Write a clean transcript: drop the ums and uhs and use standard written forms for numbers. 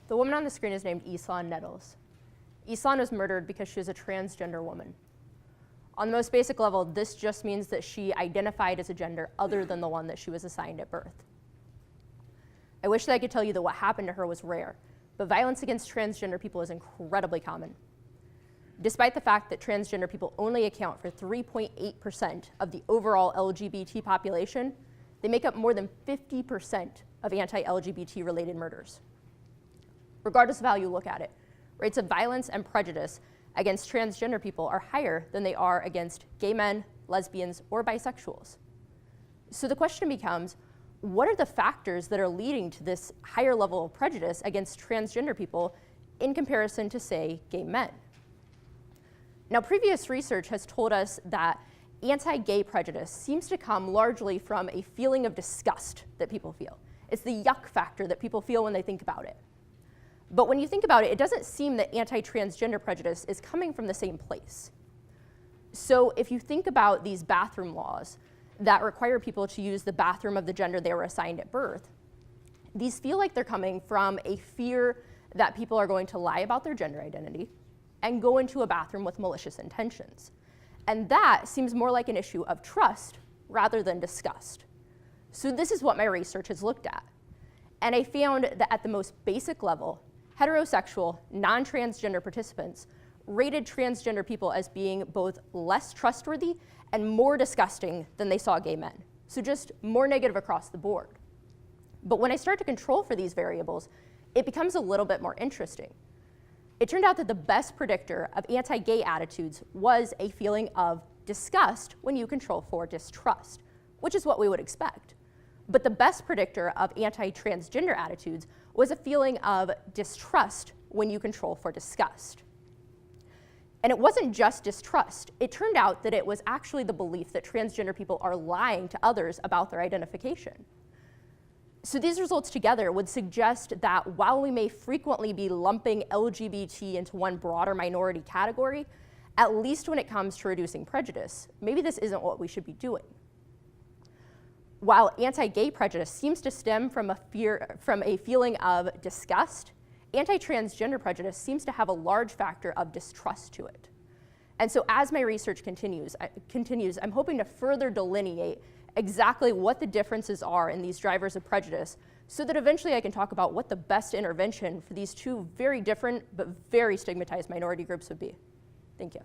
The woman on the screen is named Islan Nettles. Islan was murdered because she was a transgender woman. On the most basic level, this just means that she identified as a gender other than the one that she was assigned at birth. I wish that I could tell you that what happened to her was rare, but violence against transgender people is incredibly common. Despite the fact that transgender people only account for 3.8% of the overall LGBT population, they make up more than 50% of anti-LGBT related murders. Regardless of how you look at it, rates of violence and prejudice against transgender people are higher than they are against gay men, lesbians, or bisexuals. So the question becomes, what are the factors that are leading to this higher level of prejudice against transgender people in comparison to, say, gay men? Now, previous research has told us that anti-gay prejudice seems to come largely from a feeling of disgust that people feel. It's the yuck factor that people feel when they think about it. But when you think about it, it doesn't seem that anti-transgender prejudice is coming from the same place. So if you think about these bathroom laws that require people to use the bathroom of the gender they were assigned at birth, these feel like they're coming from a fear that people are going to lie about their gender identity and go into a bathroom with malicious intentions. And that seems more like an issue of trust rather than disgust. So this is what my research has looked at. And I found that at the most basic level, heterosexual, non-transgender participants rated transgender people as being both less trustworthy and more disgusting than they saw gay men. So just more negative across the board. But when I start to control for these variables, it becomes a little bit more interesting. It turned out that the best predictor of anti-gay attitudes was a feeling of disgust when you control for distrust, which is what we would expect. But the best predictor of anti-transgender attitudes was a feeling of distrust when you control for disgust. And it wasn't just distrust. It turned out that it was actually the belief that transgender people are lying to others about their identification. So these results together would suggest that while we may frequently be lumping LGBT into one broader minority category, at least when it comes to reducing prejudice, maybe this isn't what we should be doing. While anti-gay prejudice seems to stem from a feeling of disgust, anti-transgender prejudice seems to have a large factor of distrust to it. And so as my research continues, I'm hoping to further delineate exactly what the differences are in these drivers of prejudice so that eventually I can talk about what the best intervention for these two very different but very stigmatized minority groups would be. Thank you.